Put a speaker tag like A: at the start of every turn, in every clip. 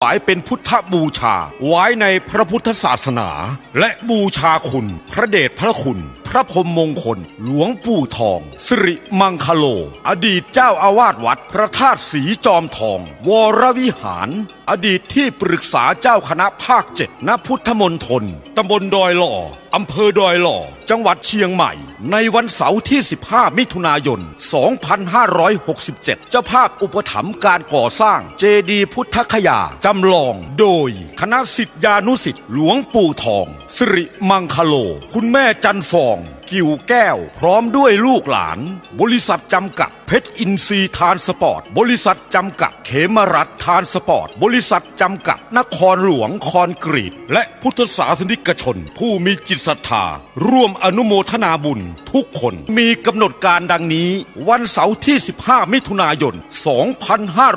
A: ถวายเป็นพุทธบูชาไว้ในพระพุทธศาสนาและบูชาคุณพระเดชพระคุณพระพรหมมงคลหลวงปู่ทองสิริมังคโลอดีตเจ้าอาวาสวัดพระธาตุศรีจอมทองวรวิหารอดีตที่ปรึกษาเจ้าคณะภาค7ณพุทธมณฑลตำบลดอยหล่ออำเภอดอยหล่อจังหวัดเชียงใหม่ในวันเสาร์ที่15มิถุนายน2567เจ้าภาพอุปถัมภ์การก่อสร้างเจดีย์พุทธคยาจำลองโดยคณะศิษยานุศิษย์หลวงปู่ทองสิริมังคโลคุณแม่จันฟองกิ่วแก้วพร้อมด้วยลูกหลานบริษัทจำกัดเพชรอินทรีย์ทานสปอร์ตบริษัทจำกัดเขมรัฐทานสปอร์ตบริษัทจำกัดนครหลวงคอนกรีตและพุทธศาสนิกชนผู้มีจิตศรัทธาร่วมอนุโมทนาบุญทุกคนมีกำหนดการดังนี้วันเสาร์ที่15มิถุนายน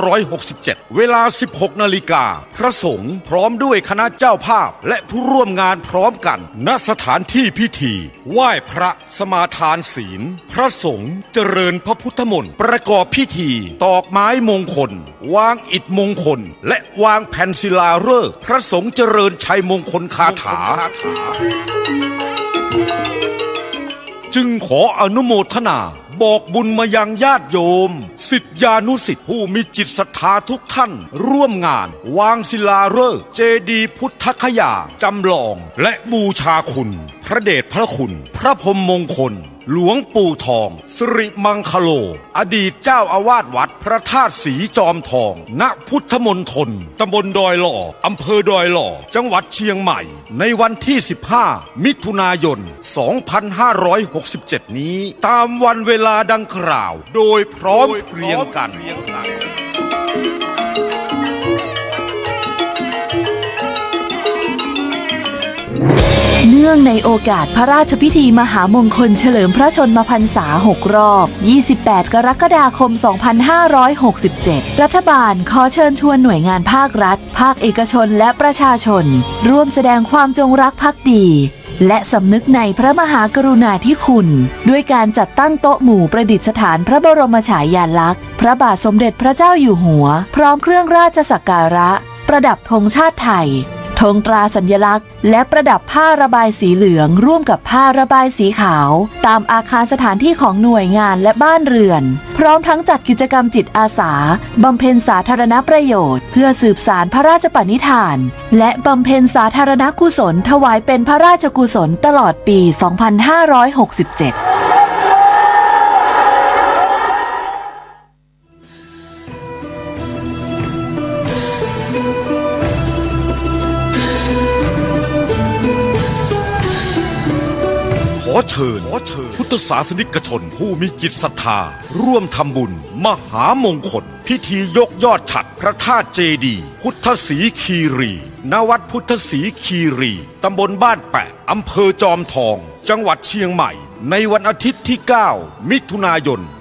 A: 2567เวลา 16 นาฬิกาพระสงฆ์พร้อมด้วยคณะเจ้าภาพและผู้ร่วมงานพร้อมกันณสถานที่พิธีไหว้พระสมาทานศีลพระสงฆ์เจริญพระพุทธมนต์ประกอบพิธีตอกไม้มงคลวางอิฐมงคลและวางแผ่นศิลาฤกษ์พระสงฆ์เจริญชัยมงคลคาถาจึงขออนุโมทนาบอกบุญมายังญาติโยมศิษยานุศิษย์ผู้มีจิตศรัทธาทุกท่านร่วมงานวางศิลาฤกษ์เจดีย์พุทธคยาจำลองและบูชาคุณพระเดชพระคุณพระพรหมมงคลหลวงปู่ทองสิริมังคโลอดีตเจ้าอาวาสวัดพระธาตุศรีจอมทองณพุทธมณฑลตำบลดอยหล่ออำเภอดอยหล่อจังหวัดเชียงใหม่ในวันที่15มิถุนายน2567นี้ตามวันเวลาดังกล่าวโดยพร้อมเพรียงกัน
B: เนื่องในโอกาสพระราชพิธีมหามงคลเฉลิมพระชนมพรรษา6 รอบ 28 กรกฎาคม 2567 รัฐบาลขอเชิญชวนหน่วยงานภาครัฐ ภาคเอกชนและประชาชนร่วมแสดงความจงรักภักดีและสำนึกในพระมหากรุณาธิคุณด้วยการจัดตั้งโต๊ะหมู่ประดิษฐานพระบรมฉายาลักษณ์พระบาทสมเด็จพระเจ้าอยู่หัวพร้อมเครื่องราชสักการะประดับธงชาติไทยธงตราสัญลักษณ์และประดับผ้าระบายสีเหลืองร่วมกับผ้าระบายสีขาวตามอาคารสถานที่ของหน่วยงานและบ้านเรือนพร้อมทั้งจัดกิจกรรมจิตอาสาบำเพ็ญสาธารณประโยชน์เพื่อสืบสานพระราชปณิธานและบำเพ็ญสาธารณกุศลถวายเป็นพระราชกุศลตลอดปี 2567
A: ขอเชิญพุทธศาสนิกชนผู้มีจิตศรัทธาร่วมทำบุญมหามงคลพิธียกยอดฉัตรพระธาตุเจดีย์พุทธศรีคีรีณวัดพุทธศรีคีรีตำบลบ้านแปะอำเภอจอมทองจังหวัดเชียงใหม่ในวันอาทิตย์ที่9มิถุนายน2567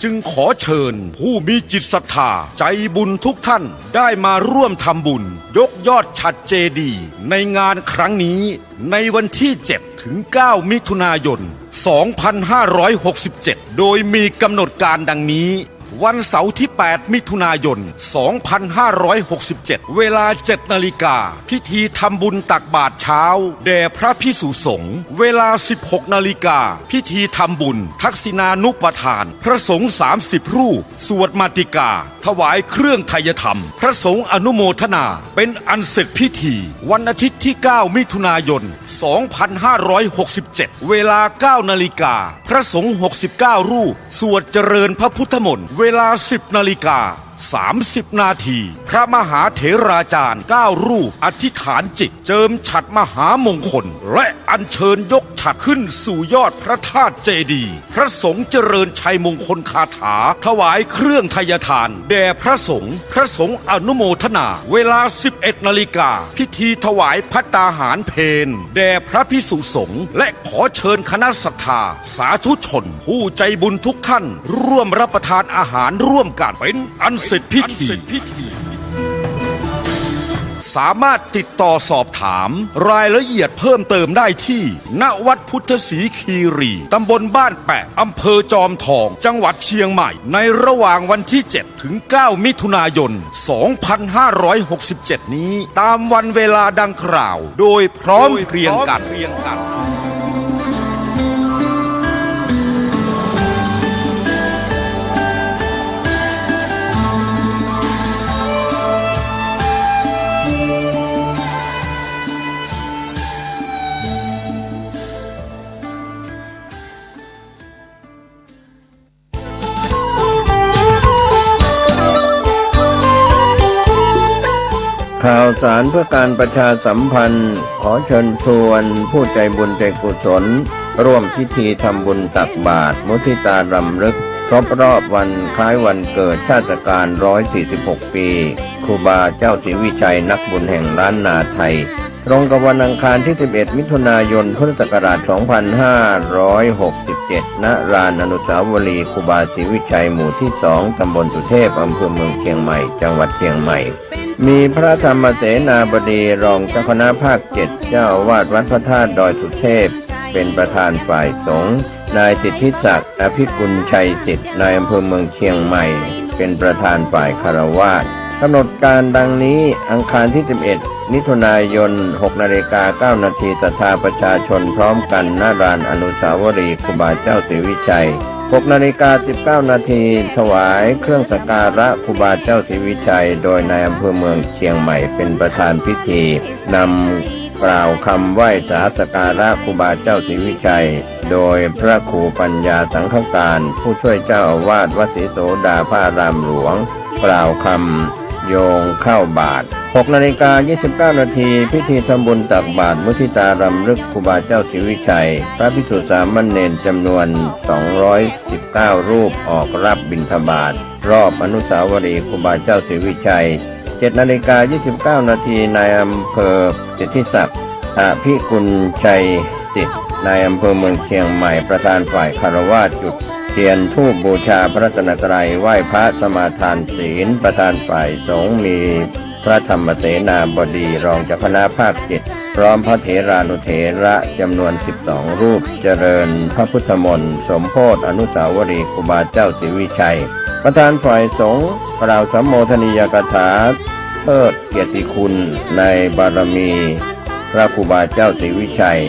A: จึงขอเชิญผู้มีจิตศรัทธาใจบุญทุกท่านได้มาร่วมทำบุญยกยอดฉัตรเจดีย์ในงานครั้งนี้ในวันที่7ถึง9มิถุนายน2567โดยมีกำหนดการดังนี้วันเสาร์ที่8มิถุนายน2567เวลา 7 นาฬิกาพิธีทำบุญตักบาตรเช้าแด่พระภิกษุสงฆ์เวลา 16 นาฬิกาพิธีทำบุญทักษิณานุปทานพระสงฆ์30 รูปสวดมาติกาถวายเครื่องไทยธรรมพระสงฆ์อนุโมทนาเป็นอันเสร็จพิธีวันอาทิตย์ที่9มิถุนายน2567เวลา 9 นาฬิกาพระสงฆ์69 รูปสวดเจริญพระพุทธมนต์เวลา 10 นาฬิกา30 นาทีพระมหาเถราจารย์9 รูปอธิษฐานจิตเจิมฉัตรมหามงคลและอัญเชิญยกฉัตรขึ้นสู่ยอดพระธาตุเจดีย์พระสงฆ์เจริญชัยมงคลคาถาถวายเครื่องไทยทานแด่พระสงฆ์อนุโมทนาเวลา 11 นาฬิกาพิธีถวายภัตตาหารเพลแด่พระภิกษุสงฆ์และขอเชิญคณะศรัทธาสาธุชนผู้ใจบุญทุกท่านร่วมรับประทานอาหารร่วมกันเป็นอันเสร็จพิธี สามารถติดต่อสอบถามรายละเอียดเพิ่มเติมได้ที่ณวัดพุทธศรีคีรีตำบลบ้านแปะอำเภอจอมทองจังหวัดเชียงใหม่ในระหว่างวันที่ 7 ถึง 9 มิถุนายน 2567 นี้ตามวันเวลาดังกล่าวโดยพร้อมเพรียงกัน
C: ข่าวสารเพื่อการประชาสัมพันธ์ขอเชิญชวนผู้ใจบุญใจกุศลร่วมพิธีทำบุญตักบาตรมุทิตารำลึกครบรอบวันคล้ายวันเกิดชาติการ146 ปีครูบาเจ้าศรีวิชัยนักบุญแห่งล้านนาไทยตรงกับวันอังคารที่ 11 มิถุนายน พุทธศักราช 2567 ณ ลานอนุสาวรีย์ครูบาศรีวิชัยหมู่ที่ 2 ตำบลสุเทพ อำเภอเมืองเชียงใหม่ จังหวัดเชียงใหม่ มีพระธรรมเสนาบดีรองเจ้าคณะภาค 7 เจ้าอาวาสวัดพระธาตุดอยสุเทพ เป็นประธานฝ่ายสงฆ์นายสิทธิศักดิ์อภิกุลชัยสิทธิ์นายอำเภอเมืองเชียงใหม่ เป็นประธานฝ่ายคฤหัสถ์กำหนดการดังนี้อังคารที่ 11 มิถุนายน 6:09 น.ศรัทธาประชาชนพร้อมกันณ ลานอนุสาวรีย์ครูบาเจ้าศรีวิชัย 6:19 น.ถวายเครื่องสักการะครูบาเจ้าศรีวิชัยโดยนายอำเภอเมืองเชียงใหม่เป็นประธานพิธีนำกล่าวคำไหว้สาสักการะครูบาเจ้าศรีวิชัยโดยพระครูปัญญาสังฆการผู้ช่วยเจ้าอาวาสวัดศรีโสดาพระอารามหลวงกล่าวคำโยงเข้าบาท 6:29 น.พิธีทำบุญตักบาตรมุทิตารำลึกครูบาเจ้าศรีวิชัยพระภิกษุสามเณรจำนวน219รูปออกรับบิณฑบาตรอบอนุสาวรีย์ครูบาเจ้าศรีวิชัย 7:29 น.นายอำเภอสิทธิศักดิ์อภิกุลชัยสิทธิ์นายอำเภอเมืองเชียงใหม่ประธานฝ่ายคฤหัสถ์จุดเทียนธูปบูชาพระรัตนตรัยไหว้พระสมาทานศีลประธานฝ่ายสงฆ์มีพระธรรมเสนาบดีรองเจ้าคณะภาค 7พร้อมพระเถรานุเถระจำนวน12รูปเจริญพระพุทธมนต์สมโภชอนุสาวรีย์ครูบาเจ้าศรีวิชัยประธานฝ่ายสงฆ์กล่าวสัมโมทนียกถาเทิดเกียรติคุณในบารมีพระครูบาเจ้าศรีวิชัย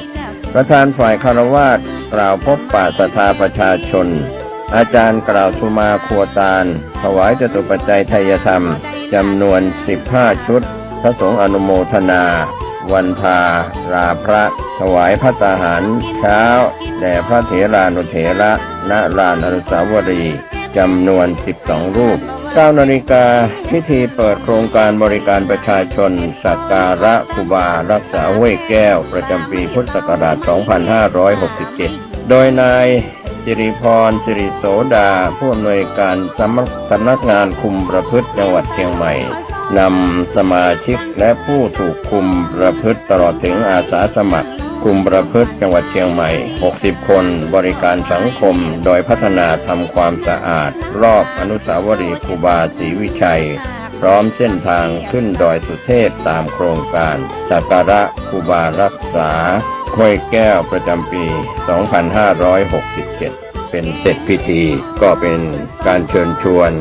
C: ประธานฝ่ายคฤหัสถ์กล่าวพบปะศรัทธาประชาชนอาจารย์กล่าวสุมาครัวตาลถวายจตุปัจจัยไทยธรรมจำนวน15ชุดพระสงฆ์อนุโมทนาวันพาราพระถวายภัตตาหารเช้าแด่พระเถรานุเถระณลานอนุสาวรีย์จำนวน12รูป 9 นาฬิกาพิธีเปิดโครงการบริการประชาชนสักการะครูบารักษาห้วยแก้วประจำปีพุทธศักราช 2567 โดยนายสิริพรสิริโสดาผู้อำนวยการสำนักงานคุมประพฤติจังหวัดเชียงใหม่นำสมาชิกและผู้ถูกคุมประพฤติตลอดถึงอาสาสมัครคุมประพฤติจังหวัดเชียงใหม่60คนบริการสังคมโดยพัฒนาทำความสะอาดรอบอนุสาวรีย์ครูบาศรีวิชัยพร้อมเส้นทางขึ้นดอยสุเทพตามโครงการสักการะครูบารักษาห้วยแก้วประจำปี 2567 เป็นเสร็จพิธีก็เป็นการเชิญชวน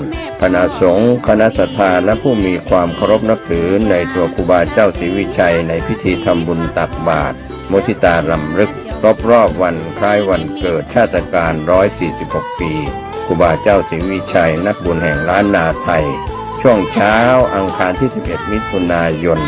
C: คณะสงฆ์คณะศรัทธาและผู้มีความเคารพนับถือในตัวครูบาเจ้าศรีวิชัยในพิธีทำบุญตักบาตรมุทิตารำลึกครบรอบวันคล้ายวันเกิดชาติการ146 ปีครูบาเจ้าศรีวิชัยนักบุญแห่งล้านนาไทยช่วงเช้าอังคารที่ 11 มิถุนายน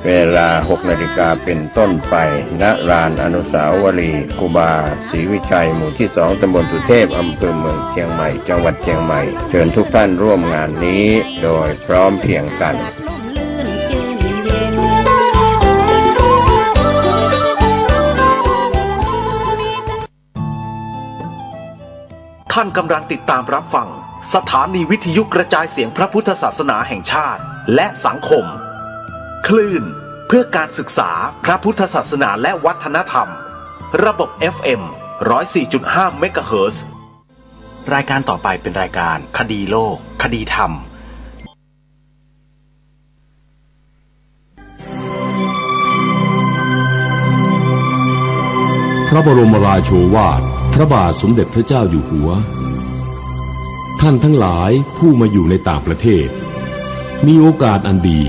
C: เวลา 6 นาฬิกาเป็นต้นไปณลานอนุสาวรีย์ครูบาศรีวิชัยหมู่ที่ 2 ตำบลสุเทพอำเภอเมืองเชียงใหม่จังหวัดเชียงใหม่เชิญทุกท่านร่วมงานนี้โดยพร้อมเพรียงกัน
D: ท่านกำลังติดตามรับฟังสถานีวิทยุกระจายเสียงพระพุทธศาสนาแห่งชาติและสังคมคลื่นเพื่อการศึกษาพระพุทธศาสนาและวัฒนธรรมระบบ FM 104.5 เมกะเฮิรตซ์รายการต่อไปเป็นรายการคดีโลกคดีธรรม
E: ระบรมราโชวาทพระบาทสมเด็จพระเจ้าอยู่หัวท่านทั้งหลายผู้มาอยู่ในต่างประเทศมีโอกาสอันดี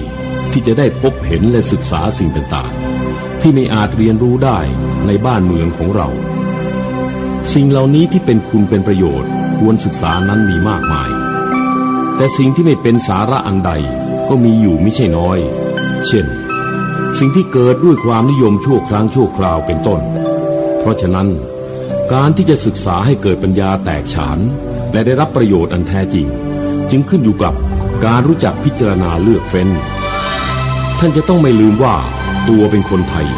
E: ที่จะได้พบเห็นและศึกษาสิ่งต่างๆที่ไม่อาจเรียนรู้ได้ในบ้านเมืองของเราสิ่งเหล่านี้ที่เป็นคุณเป็นประโยชน์ควรศึกษานั้นมีมากมายแต่สิ่งที่ไม่เป็นสาระอันใดก็มีอยู่ไม่ใช่น้อยเช่นสิ่งที่เกิดด้วยความนิยมชั่วครั้งชั่วคราวเป็นต้นเพราะฉะนั้นการที่จะศึกษาให้เกิดปัญญาแตกฉานและได้รับประโยชน์อันแท้จริงจึงขึ้นอยู่กับการรู้จักพิจารณาเลือกเฟ้นท่านจะต้องไม่ลืมว่าตัวเป็นคนไทย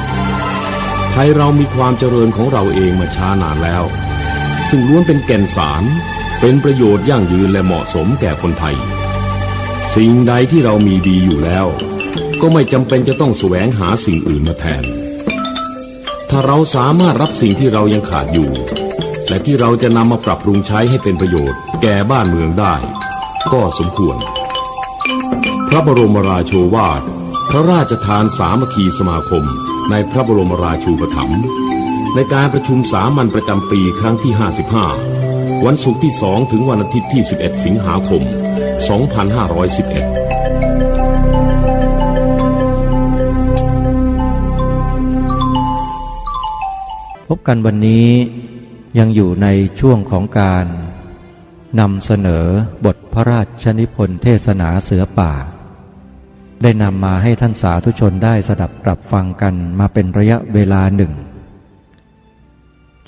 E: เรามีความเจริญของเราเองมาช้านานแล้วซึ่งล้วนเป็นแก่นสารเป็นประโยชน์ยั่งยืนและเหมาะสมแก่คนไทยสิ่งใดที่เรามีดีอยู่แล้วก็ไม่จำเป็นจะต้องแสวงหาสิ่งอื่นมาแทนถ้าเราสามารถรับสิ่งที่เรายังขาดอยู่และที่เราจะนำมาปรับปรุงใช้ให้เป็นประโยชน์แก่บ้านเมืองได้ก็สมควรพระบรมราโชวาทพระราชทานสามัคคีสมาคมในพระบรมราชูปถัมภ์ในการประชุมสามัญประจำปีครั้งที่55วันศุกร์ที่2ถึงวันอาทิตย์ที่11สิงหาคม2511
F: พบกันวันนี้ยังอยู่ในช่วงของการนำเสนอบทพระราชนิพนธ์เทศนาเสือป่าได้นำมาให้ท่านสาธุชนได้สดับปรับฟังกันมาเป็นระยะเวลาหนึ่ง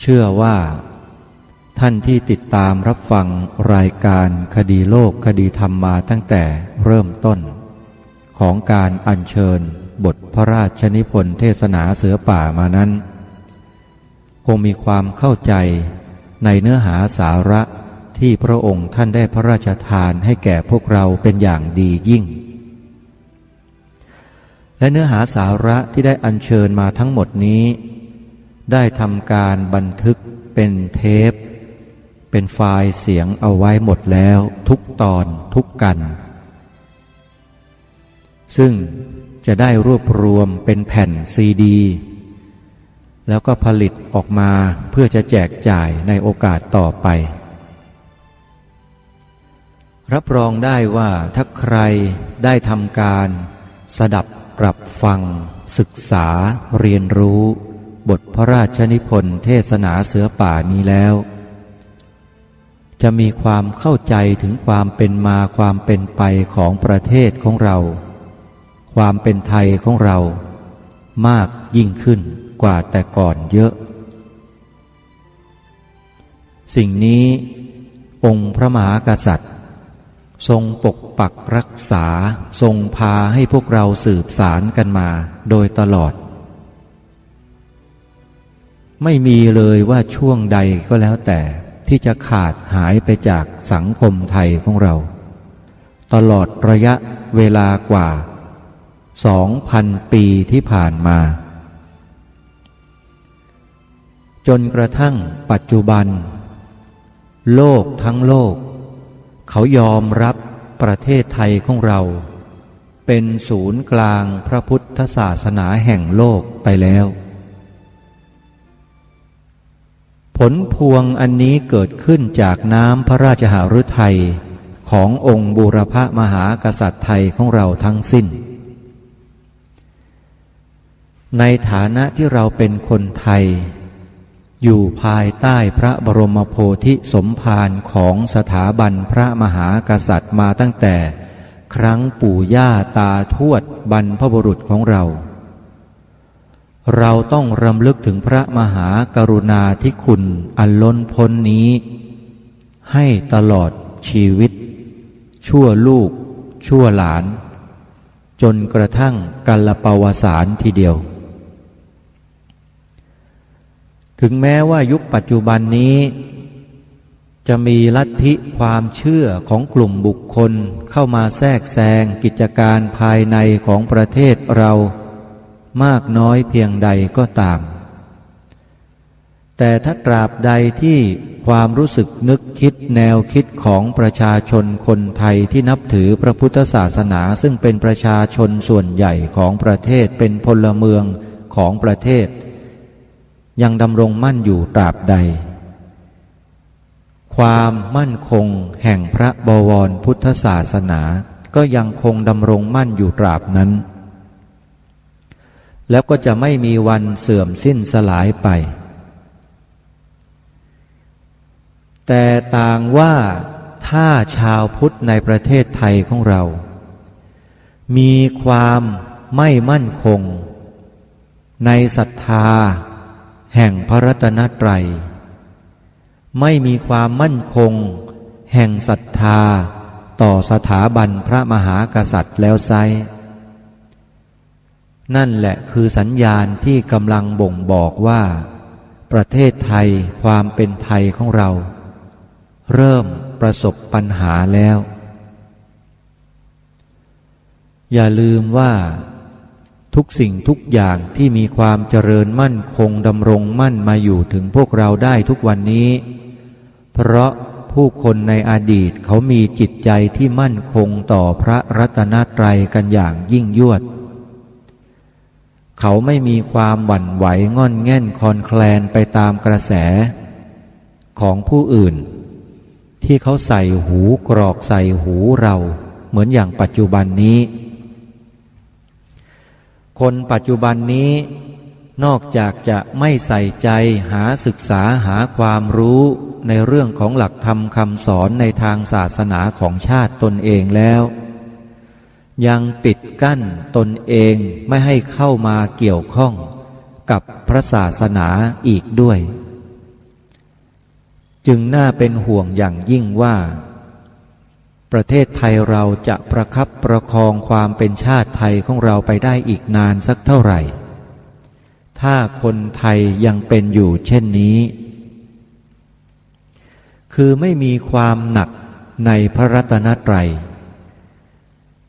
F: เชื่อว่าท่านที่ติดตามรับฟังรายการคดีโลกคดีธรรมมาตั้งแต่เริ่มต้นของการอัญเชิญบทพระราชนิพนธ์เทศนาเสือป่ามานั้นคงมีความเข้าใจในเนื้อหาสาระที่พระองค์ท่านได้พระราชทานให้แก่พวกเราเป็นอย่างดียิ่งและเนื้อหาสาระที่ได้อัญเชิญมาทั้งหมดนี้ได้ทำการบันทึกเป็นเทปเป็นไฟล์เสียงเอาไว้หมดแล้วทุกตอนทุกกันซึ่งจะได้รวบรวมเป็นแผ่นซีดีแล้วก็ผลิตออกมาเพื่อจะแจกจ่ายในโอกาสต่อไปรับรองได้ว่าถ้าใครได้ทำการสดับปรับฟังศึกษาเรียนรู้บทพระราชนิพนธ์เทศนาเสือป่านี้แล้วจะมีความเข้าใจถึงความเป็นมาความเป็นไปของประเทศของเราความเป็นไทยของเรามากยิ่งขึ้นกว่าแต่ก่อนเยอะสิ่งนี้องค์พระมหากษัตริย์ทรงปกปักรักษาทรงพาให้พวกเราสืบสารกันมาโดยตลอดไม่มีเลยว่าช่วงใดก็แล้วแต่ที่จะขาดหายไปจากสังคมไทยของเราตลอดระยะเวลากว่า 2,000 ปีที่ผ่านมาจนกระทั่งปัจจุบันโลกทั้งโลกเขายอมรับประเทศไทยของเราเป็นศูนย์กลางพระพุทธศาสนาแห่งโลกไปแล้วผลพวงอันนี้เกิดขึ้นจากน้ำพระราชหฤทัยขององค์บูรพมหากษัตริย์ไทยของเราทั้งสิ้นในฐานะที่เราเป็นคนไทยอยู่ภายใต้พระบรมโพธิสมภารของสถาบันพระมหากษัตริย์มาตั้งแต่ครั้งปู่ย่าตาทวดบรรพบุรุษของเราต้องรำลึกถึงพระมหากรุณาธิคุณอันล้นพ้นนี้ให้ตลอดชีวิตชั่วลูกชั่วหลานจนกระทั่งกัลปวสานทีเดียวถึงแม้ว่ายุคปัจจุบันนี้จะมีลัทธิความเชื่อของกลุ่มบุคคลเข้ามาแทรกแซงกิจการภายในของประเทศเรามากน้อยเพียงใดก็ตามแต่ถ้าตราบใดที่ความรู้สึกนึกคิดแนวคิดของประชาชนคนไทยที่นับถือพระพุทธศาสนาซึ่งเป็นประชาชนส่วนใหญ่ของประเทศเป็นพลเมืองของประเทศ ยังดำรงมั่นอยู่ตราบใดความมั่นคงแห่งพระบวรพุทธศาสนาก็ยังคงดำรงมั่นอยู่ตราบนั้นแล้วก็จะไม่มีวันเสื่อมสิ้นสลายไปแต่ต่างว่าถ้าชาวพุทธในประเทศไทยของเรามีความไม่มั่นคงในศรัทธาแห่งพระรัตนตรัยไม่มีความมั่นคงแห่งศรัทธาต่อสถาบันพระมหากษัตริย์แล้วไซร้นั่นแหละคือสัญญาณที่กำลังบ่งบอกว่าประเทศไทยความเป็นไทยของเราเริ่มประสบปัญหาแล้วอย่าลืมว่าทุกสิ่งทุกอย่างที่มีความเจริญมั่นคงดำรงมั่นมาอยู่ถึงพวกเราได้ทุกวันนี้เพราะผู้คนในอดีตเขามีจิตใจที่มั่นคงต่อพระรัตนตรัยกันอย่างยิ่งยวดเขาไม่มีความหวั่นไหวง่อนแง่นคลอนแคลนไปตามกระแสของผู้อื่นที่เขาใส่หูกรอกใส่หูเราเหมือนอย่างปัจจุบันนี้คนปัจจุบันนี้นอกจากจะไม่ใส่ใจหาศึกษาหาความรู้ในเรื่องของหลักธรรมคำสอนในทางศาสนาของชาติตนเองแล้วยังปิดกั้นตนเองไม่ให้เข้ามาเกี่ยวข้องกับพระศาสนาอีกด้วยจึงน่าเป็นห่วงอย่างยิ่งว่าประเทศไทยเราจะประคับประคองความเป็นชาติไทยของเราไปได้อีกนานสักเท่าไหร่ถ้าคนไทยยังเป็นอยู่เช่นนี้คือไม่มีความหนักในพระรัตนตรัย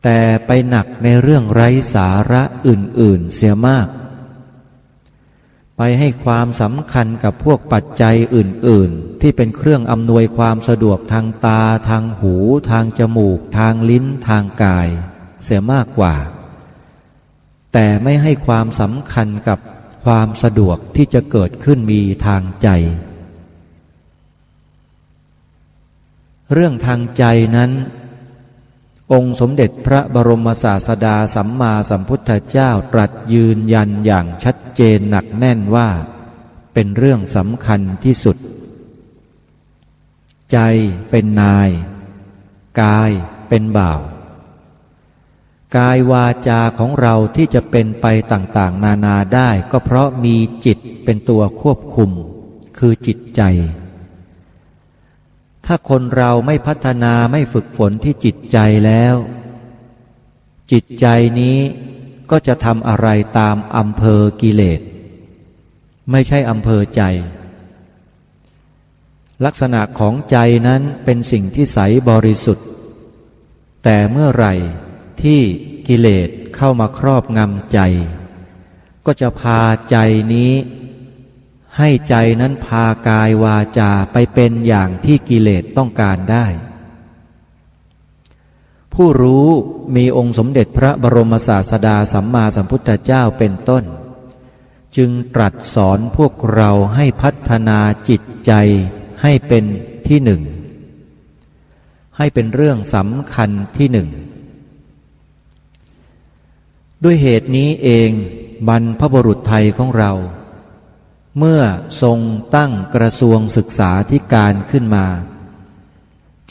F: แต่ไปหนักในเรื่องไร้สาระอื่นๆเสียมากไปให้ความสำคัญกับพวกปัจจัยอื่นๆที่เป็นเครื่องอำนวยความสะดวกทางตาทางหูทางจมูกทางลิ้นทางกายเสียมากกว่าแต่ไม่ให้ความสำคัญกับความสะดวกที่จะเกิดขึ้นมีทางใจเรื่องทางใจนั้นองค์สมเด็จพระบรมศาสดาสัมมาสัมพุทธเจ้าตรัสยืนยันอย่างชัดเจนหนักแน่นว่าเป็นเรื่องสำคัญที่สุดใจเป็นนายกายเป็นบ่าวกายวาจาของเราที่จะเป็นไปต่างๆนานาได้ก็เพราะมีจิตเป็นตัวควบคุมคือจิตใจถ้าคนเราไม่พัฒนาไม่ฝึกฝนที่จิตใจแล้วจิตใจนี้ก็จะทำอะไรตามอำเภอกิเลสไม่ใช่อำเภอใจลักษณะของใจนั้นเป็นสิ่งที่ใสบริสุทธิ์แต่เมื่อไหร่ที่กิเลสเข้ามาครอบงำใจก็จะพาใจนี้ให้ใจนั้นพากายวาจาไปเป็นอย่างที่กิเลสต้องการได้ผู้รู้มีองค์สมเด็จพระบรมศาสดาสัมมาสัมพุทธเจ้าเป็นต้นจึงตรัสสอนพวกเราให้พัฒนาจิตใจให้เป็นที่หนึ่งให้เป็นเรื่องสำคัญที่หนึ่งด้วยเหตุนี้เองบรรพบุรุษไทยของเราเมื่อทรงตั้งกระทรวงศึกษาธิการขึ้นมา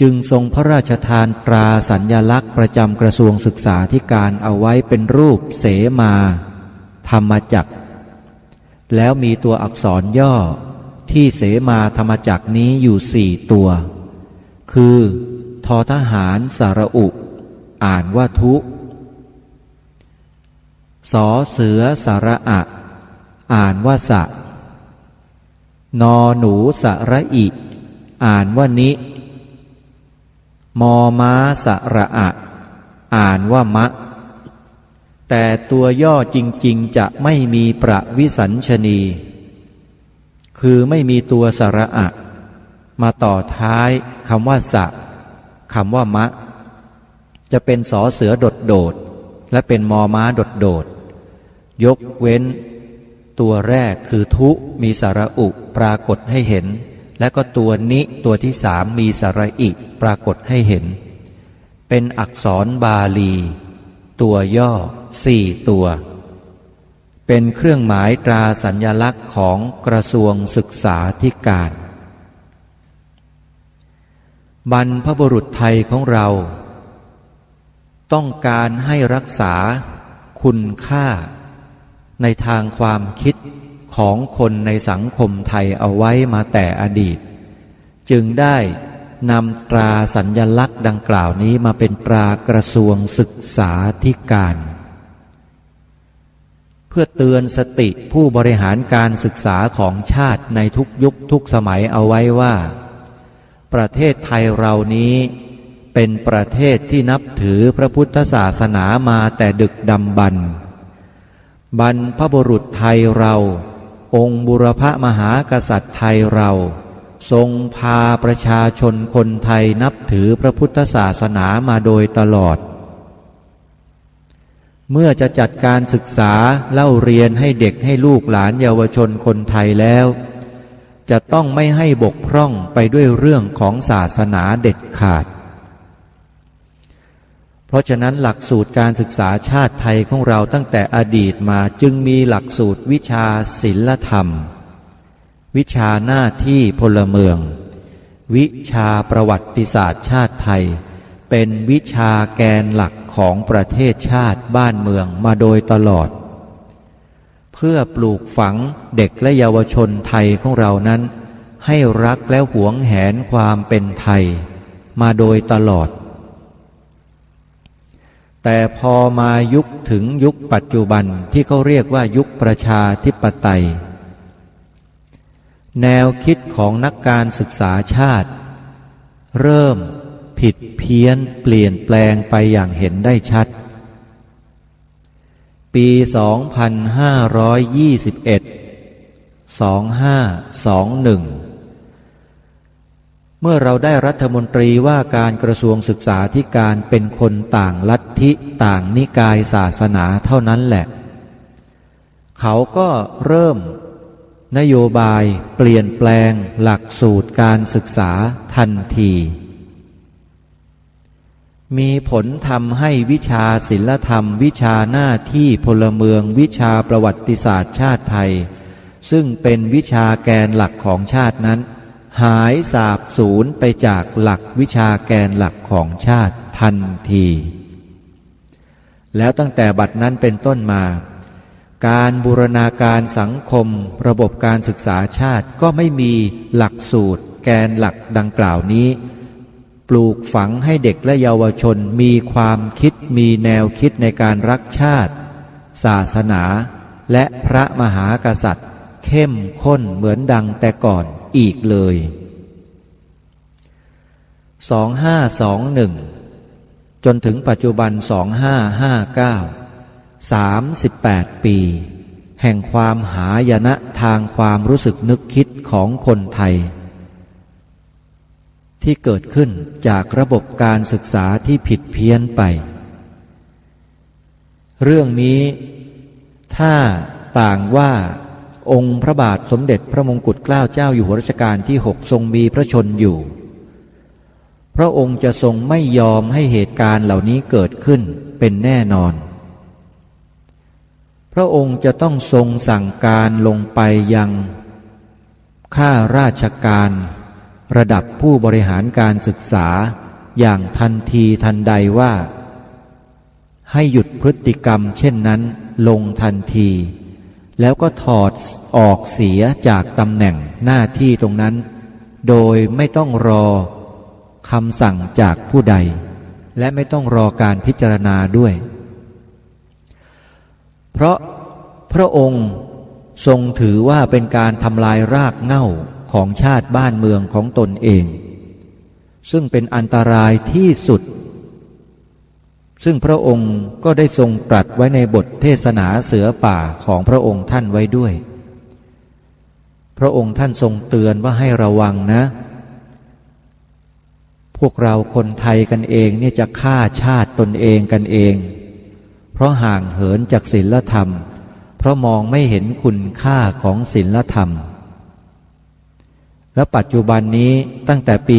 F: จึงทรงพระราชทานตราสัญลักษณ์ประจำกระทรวงศึกษาธิการเอาไว้เป็นรูปเสมาธรรมจักรแล้วมีตัวอักษรย่อที่เสมาธรรมจักรนี้อยู่4ตัวคือทอทหารสระอุอ่านว่าทุสอเสือสระอะอ่านว่าสะนอหนูสระอิอ่านว่านิมอม้าสระอะอ่านว่ามะแต่ตัวย่อจริงๆจะไม่มีประวิสัญชนีคือไม่มีตัวสระอะมาต่อท้ายคำว่าสะคำว่ามะจะเป็นสอเสือโดดๆและเป็นมอม้าโดดๆยกเว้น ตัวแรกคือทุมีสระอุปรากฏให้เห็นและก็ตัวนิตัวที่สามมีสระอิปรากฏให้เห็นเป็นอักษรบาลีตัวย่อ4ตัวเป็นเครื่องหมายตราสัญลักษณ์ของกระทรวงศึกษาธิการบรรพบุรุษไทยของเราต้องการให้รักษาคุณค่าในทางความคิดของคนในสังคมไทยเอาไว้มาแต่อดีตจึงได้นำตราสัญลักษณ์ดังกล่าวนี้มาเป็นตรากระทรวงศึกษาธิการเพื่อเตือนสติผู้บริหารการศึกษาของชาติในทุกยุคทุกสมัยเอาไว้ว่าประเทศไทยเรานี้เป็นประเทศที่นับถือพระพุทธศาสนามาแต่ดึกดำบรรพ์บรรพบุรุษไทยเราองค์บุรพมหากษัตริย์ไทยเราทรงพาประชาชนคนไทยนับถือพระพุทธศาสนามาโดยตลอดเมื่อจะจัดการศึกษาเล่าเรียนให้เด็กให้ลูกหลานเยาวชนคนไทยแล้วจะต้องไม่ให้บกพร่องไปด้วยเรื่องของศาสนาเด็ดขาดเพราะฉะนั้นหลักสูตรการศึกษาชาติไทยของเราตั้งแต่อดีตมาจึงมีหลักสูตรวิชาศิลธรรมวิชาหน้าที่พลเมืองวิชาประวัติศาสตร์ชาติไทยเป็นวิชาแกนหลักของประเทศชาติบ้านเมืองมาโดยตลอดเพื่อปลูกฝังเด็กและเยาวชนไทยของเรานั้นให้รักและหวงแหนความเป็นไทยมาโดยตลอดแต่พอมาถึงยุคปัจจุบันที่เขาเรียกว่ายุคประชาธิปไตยแนวคิดของนักการศึกษาชาติเริ่มผิดเพี้ยนเปลี่ยนแปลงไปอย่างเห็นได้ชัดปี 2521 2521 เมื่อเราได้รัฐมนตรีว่าการกระทรวงศึกษาธิการเป็นคนต่างลัทธิต่างนิกายศาสนาเท่านั้นแหละเขาก็เริ่มนโยบายเปลี่ยนแปลงหลักสูตรการศึกษาทันทีมีผลทำให้วิชาศิลธรรมวิชาหน้าที่พลเมืองวิชาประวัติศาสตร์ชาติไทยซึ่งเป็นวิชาแกนหลักของชาตินั้นหายสาบสูญไปจากหลักวิชาแกนหลักของชาติทันทีแล้วตั้งแต่บัดนั้นเป็นต้นมาการบูรณาการสังคมระบบการศึกษาชาติก็ไม่มีหลักสูตรแกนหลักดังกล่าวนี้ปลูกฝังให้เด็กและเยาวชนมีความคิดมีแนวคิดในการรักชาติศาสนาและพระมหากษัตริย์เข้มข้นเหมือนดังแต่ก่อนอีกเลย2521จนถึงปัจจุบัน2559 38 ปีแห่งความหายนะทางความรู้สึกนึกคิดของคนไทยที่เกิดขึ้นจากระบบการศึกษาที่ผิดเพี้ยนไปเรื่องนี้ถ้าต่างว่าองค์พระบาทสมเด็จพระมงกุฎเกล้าเจ้าอยู่หัวรัชกาลที่ 6ทรงมีพระชนอยู่พระองค์จะทรงไม่ยอมให้เหตุการณ์เหล่านี้เกิดขึ้นเป็นแน่นอนพระองค์จะต้องทรงสั่งการลงไปยังข้าราชการระดับผู้บริหารการศึกษาอย่างทันทีทันใดว่าให้หยุดพฤติกรรมเช่นนั้นลงทันทีแล้วก็ถอดออกเสียจากตำแหน่งหน้าที่ตรงนั้นโดยไม่ต้องรอคำสั่งจากผู้ใดและไม่ต้องรอการพิจารณาด้วยเพราะพระองค์ทรงถือว่าเป็นการทำลายรากเหง้าของชาติบ้านเมืองของตนเองซึ่งเป็นอันตรายที่สุดซึ่งพระองค์ก็ได้ทรงตรัสไว้ในบทเทศนาเสือป่าของพระองค์ท่านไว้ด้วยพระองค์ท่านทรงเตือนว่าให้ระวังนะพวกเราคนไทยกันเองเนี่ยจะฆ่าชาติตนเองกันเองเพราะห่างเหินจากศีลธรรม เพราะมองไม่เห็นคุณค่าของศีลธรรมและปัจจุบันนี้ตั้งแต่ปี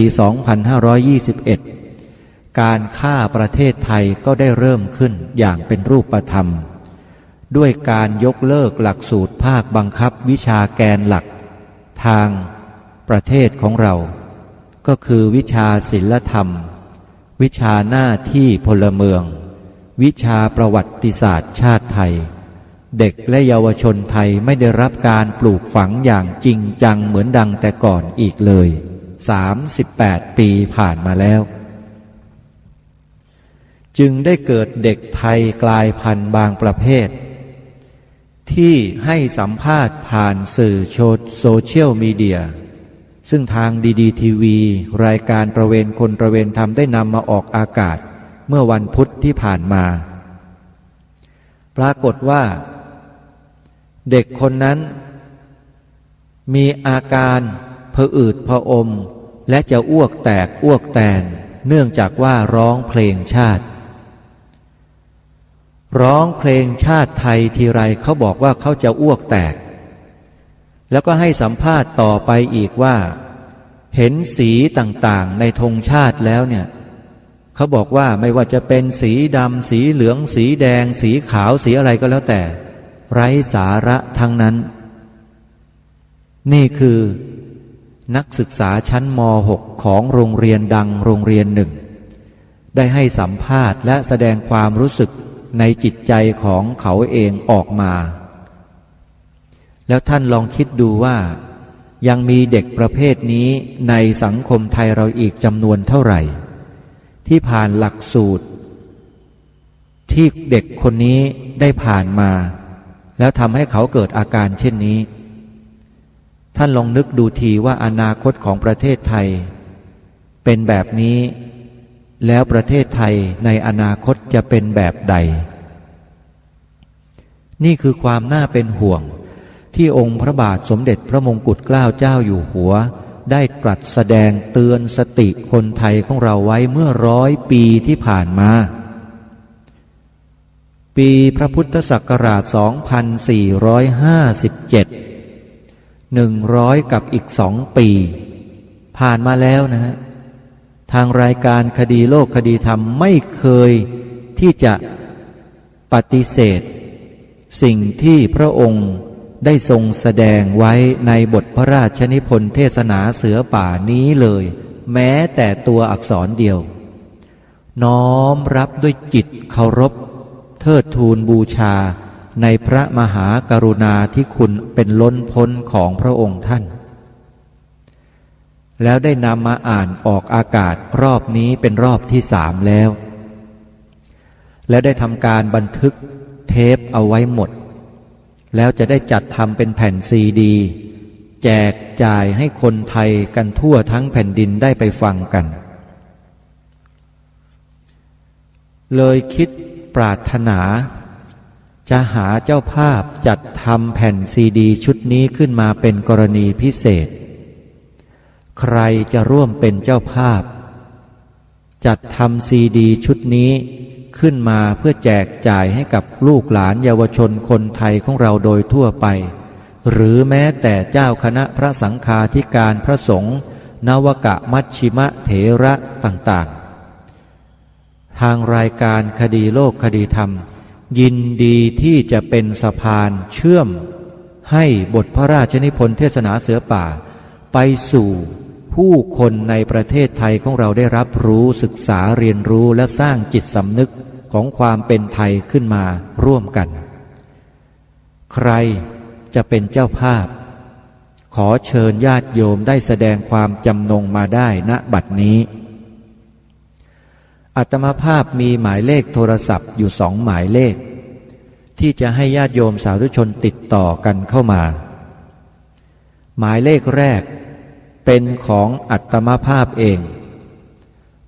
F: 2521 การฆ่าประเทศไทยก็ได้เริ่มขึ้นอย่างเป็นรูปธรรมด้วยการยกเลิกหลักสูตรภาคบังคับวิชาแกนหลักทางประเทศของเราก็คือวิชาศีลธรรมวิชาหน้าที่พลเมืองวิชาประวัติศาสตร์ชาติไทยเด็กและเยาวชนไทยไม่ได้รับการปลูกฝังอย่างจริงจังเหมือนดังแต่ก่อนอีกเลย38 ปีผ่านมาแล้วจึงได้เกิดเด็กไทยกลายพันธุ์บางประเภทที่ให้สัมภาษณ์ผ่านสื่อโซเชียลมีเดียซึ่งทางดีทีวีรายการตระเวนคนตระเวนธรรมได้นำมาออกอากาศเมื่อวันพุธที่ผ่านมาปรากฏว่าเด็กคนนั้นมีอาการผะอืดผะอมและจะอ้วกแตกอ้วกแตนเนื่องจากว่าร้องเพลงชาติร้องเพลงชาติไทยทีไรเขาบอกว่าเขาจะอ้วกแตกแล้วก็ให้สัมภาษณ์ต่อไปอีกว่าเห็นสีต่างๆในธงชาติแล้วเนี่ยเขาบอกว่าไม่ว่าจะเป็นสีดำสีเหลืองสีแดงสีขาวสีอะไรก็แล้วแต่ไร้สาระทั้งนั้นนี่คือนักศึกษาชั้นม.6 ของโรงเรียนดังโรงเรียนหนึ่งได้ให้สัมภาษณ์และแสดงความรู้สึกในจิตใจของเขาเองออกมาแล้วท่านลองคิดดูว่ายังมีเด็กประเภทนี้ในสังคมไทยเราอีกจำนวนเท่าไหร่ที่ผ่านหลักสูตรที่เด็กคนนี้ได้ผ่านมาแล้วทำให้เขาเกิดอาการเช่นนี้ท่านลองนึกดูทีว่าอนาคตของประเทศไทยเป็นแบบนี้แล้วประเทศไทยในอนาคตจะเป็นแบบใดนี่คือความน่าเป็นห่วงที่องค์พระบาทสมเด็จพระมงกุฎเกล้าเจ้าอยู่หัวได้ตรัสแสดงเตือนสติคนไทยของเราไว้เมื่อ100 ปีที่ผ่านมาปีพระพุทธศักราช 2457 100 กับอีก2 ปีผ่านมาแล้วนะฮะทางรายการคดีโลกคดีธรรมไม่เคยที่จะปฏิเสธสิ่งที่พระองค์ได้ทรงแสดงไว้ในบทพระราชนิพนธ์เทศนาเสือป่านี้เลยแม้แต่ตัวอักษรเดียวน้อมรับด้วยจิตเคารพเทิดทูนบูชาในพระมหากรุณาธิคุณเป็นล้นพ้นของพระองค์ท่านแล้วได้นำมาอ่านออกอากาศรอบนี้เป็นรอบที่3แล้วและได้ทำการบันทึกเทปเอาไว้หมดแล้วจะได้จัดทำเป็นแผ่นซีดีแจกจ่ายให้คนไทยกันทั่วทั้งแผ่นดินได้ไปฟังกันเลยคิดปรารถนาจะหาเจ้าภาพจัดทำแผ่นซีดีชุดนี้ขึ้นมาเป็นกรณีพิเศษใครจะร่วมเป็นเจ้าภาพจัดทำซีดีชุดนี้ขึ้นมาเพื่อแจกจ่ายให้กับลูกหลานเยาวชนคนไทยของเราโดยทั่วไปหรือแม้แต่เจ้าคณะพระสังฆาธิการพระสงฆ์นวกมัชชิมเถระต่างๆทางรายการคดีโลกคดีธรรมยินดีที่จะเป็นสะพานเชื่อมให้บทพระราชนิพนธ์เทศนาเสือป่าไปสู่ผู้คนในประเทศไทยของเราได้รับรู้ศึกษาเรียนรู้และสร้างจิตสำนึกของความเป็นไทยขึ้นมาร่วมกันใครจะเป็นเจ้าภาพขอเชิญญาติโยมได้แสดงความจำนงมาได้ณบัดนี้อาตมาภาพมีหมายเลขโทรศัพท์อยู่2 หมายเลขที่จะให้ญาติโยมสาธุชนติดต่อกันเข้ามาหมายเลขแรกเป็นของอาตมาภาพเอง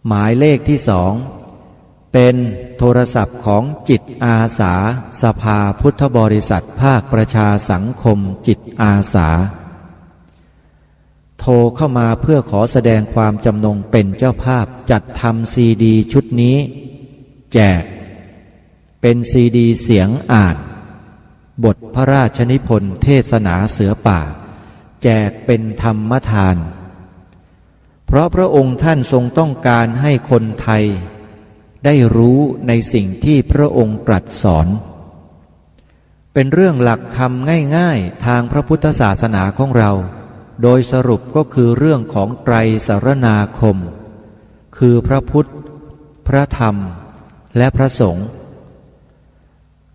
F: หมายเลขที่2เป็นโทรศัพท์ของจิตอาสาสภาพุทธบริษัทภาคประชาสังคมจิตอาสาโทรเข้ามาเพื่อขอแสดงความจำนงเป็นเจ้าภาพจัดทำซีดีชุดนี้แจกเป็นซีดีเสียงอ่าน บทพระราชนิพนธ์เทศนาเสือป่าแจกเป็นธรรมทานเพราะพระองค์ท่านทรงต้องการให้คนไทยได้รู้ในสิ่งที่พระองค์ตรัสสอนเป็นเรื่องหลักธรรมง่ายๆทางพระพุทธศาสนาของเราโดยสรุปก็คือเรื่องของไตรสรณาคมคือพระพุทธพระธรรมและพระสงฆ์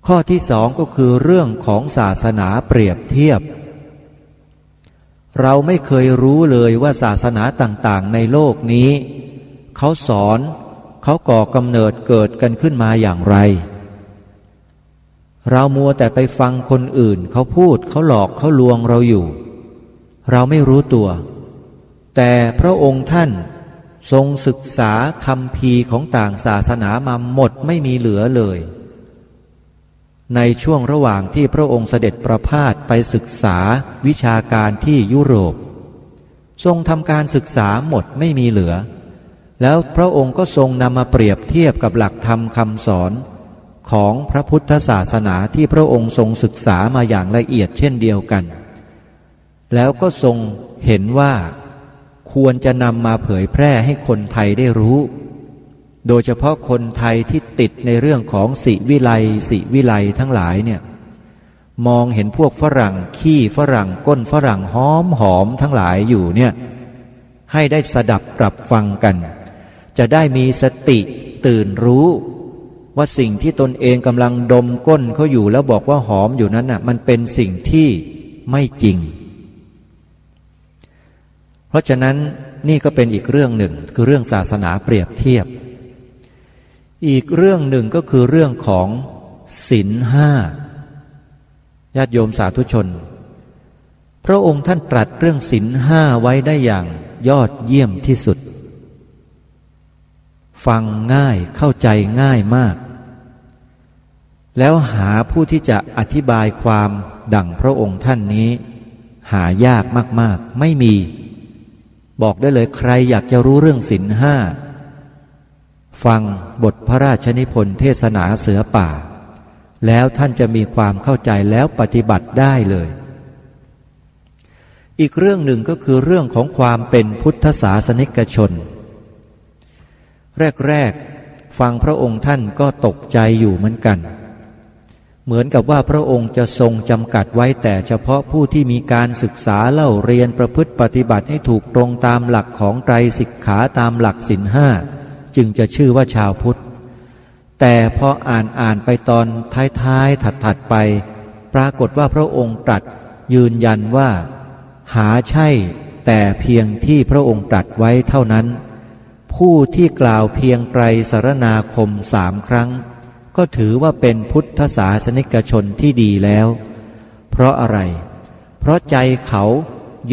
F: ข้อที่สองก็คือเรื่องของศาสนาเปรียบเทียบเราไม่เคยรู้เลยว่าศาสนาต่างๆในโลกนี้เขาสอนเขาก่อกำเนิดเกิดกันขึ้นมาอย่างไรเรามัวแต่ไปฟังคนอื่นเขาพูดเขาหลอกเขาลวงเราอยู่เราไม่รู้ตัวแต่พระองค์ท่านทรงศึกษาคัมภีร์ของต่างศาสนามาหมดไม่มีเหลือเลยในช่วงระหว่างที่พระองค์เสด็จประพาสไปศึกษาวิชาการที่ยุโรปทรงทำการศึกษาหมดไม่มีเหลือแล้วพระองค์ก็ทรงนำมาเปรียบเทียบกับหลักธรรมคำสอนของพระพุทธศาสนาที่พระองค์ทรงศึกษามาอย่างละเอียดเช่นเดียวกันแล้วก็ทรงเห็นว่าควรจะนำมาเผยแพร่ให้คนไทยได้รู้โดยเฉพาะคนไทยที่ติดในเรื่องของศิวิไลทั้งหลายเนี่ยมองเห็นพวกฝรั่งขี้ฝรั่งก้นฝรั่งหอมทั้งหลายอยู่เนี่ยให้ได้สดับปรับฟังกันจะได้มีสติตื่นรู้ว่าสิ่งที่ตนเองกำลังดมก้นเขาอยู่แล้วบอกว่าหอมอยู่นั้นน่ะมันเป็นสิ่งที่ไม่จริงเพราะฉะนั้นนี่ก็เป็นอีกเรื่องหนึ่งคือเรื่องศาสนาเปรียบเทียบอีกเรื่องหนึ่งก็คือเรื่องของศีลห้าญาติโยมสาธุชนพระองค์ท่านตรัสเรื่องศีลห้าไว้ได้อย่างยอดเยี่ยมที่สุดฟังง่ายเข้าใจง่ายมากแล้วหาผู้ที่จะอธิบายความดั่งพระองค์ท่านนี้หายากมากๆไม่มีบอกได้เลยใครอยากจะรู้เรื่องศีลห้าฟังบทพระราชนิพนธ์เทศนาเสือป่าแล้วท่านจะมีความเข้าใจแล้วปฏิบัติได้เลยอีกเรื่องหนึ่งก็คือเรื่องของความเป็นพุทธศาสนิกชนแรกฟังพระองค์ท่านก็ตกใจอยู่เหมือนกันเหมือนกับว่าพระองค์จะทรงจำกัดไว้แต่เฉพาะผู้ที่มีการศึกษาเล่าเรียนประพฤติปฏิบัติให้ถูกตรงตามหลักของไตรสิกขาตามหลักศีลห้าจึงจะชื่อว่าชาวพุทธแต่พออ่านไปตอนท้ายถัดไปปรากฏว่าพระองค์ตรัสยืนยันว่าหาใช่แต่เพียงที่พระองค์ตรัสไว้เท่านั้นผู้ที่กล่าวเพียงไตรสรณาคม3 ครั้งก็ถือว่าเป็นพุทธศาสนิกชนที่ดีแล้วเพราะอะไรเพราะใจเขา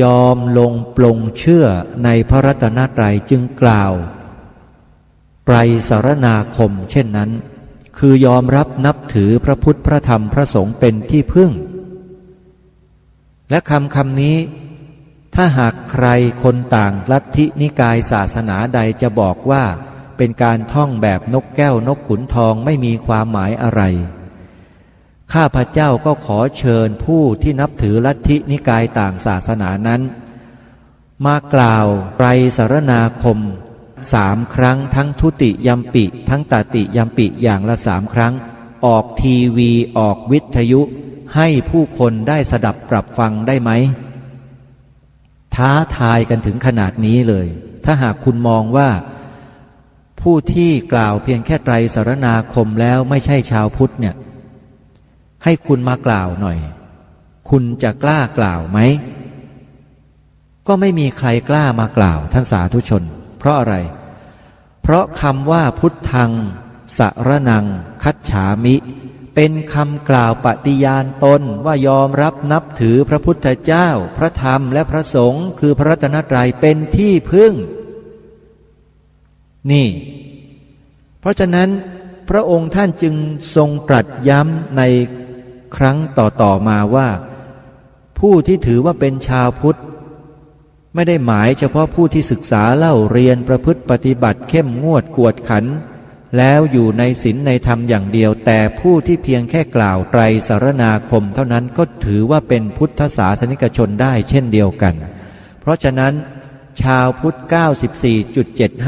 F: ยอมลงปลงเชื่อในพระรัตนตรัยจึงกล่าวไตรสรณาคมเช่นนั้นคือยอมรับนับถือพระพุทธพระธรรมพระสงฆ์เป็นที่พึ่งและคำนี้ถ้าหากใครคนต่างลัทธินิกายศาสนาใดจะบอกว่าเป็นการท่องแบบนกแก้วนกขุนทองไม่มีความหมายอะไรข้าพเจ้าก็ขอเชิญผู้ที่นับถือลัทธินิกายต่างศาสนานั้นมากล่าวไตรสรณาคม3 ครั้งทั้งทุติยัมปิทั้งตติยัมปิอย่างละ3 ครั้งออกทีวีออกวิทยุให้ผู้คนได้สดับปรับฟังได้ไหมท้าทายกันถึงขนาดนี้เลยถ้าหากคุณมองว่าผู้ที่กล่าวเพียงแค่ไตรสรณาคมแล้วไม่ใช่ชาวพุทธเนี่ยให้คุณมากล่าวหน่อยคุณจะกล้ากล่าวไหมก็ไม่มีใครกล้ามากล่าวท่านสาธุชนเพราะอะไรเพราะคำว่าพุทธังสรณังคัจฉามิเป็นคำกล่าวปฏิญาณตนว่ายอมรับนับถือพระพุทธเจ้าพระธรรมและพระสงฆ์คือพระรัตนตรัยเป็นที่พึ่งนี่เพราะฉะนั้นพระองค์ท่านจึงทรงตรัสย้ำในครั้งต่อมาว่าผู้ที่ถือว่าเป็นชาวพุทธไม่ได้หมายเฉพาะผู้ที่ศึกษาเล่าเรียนประพฤติปฏิบัติเข้มงวดกวดขัน แล้วอยู่ในศีลในธรรมอย่างเดียวแต่ผู้ที่เพียงแค่กล่าวไตรสรณาคมเท่านั้นก็ถือว่าเป็นพุทธศาสนิกชนได้เช่นเดียวกันเพราะฉะนั้นชาวพุทธ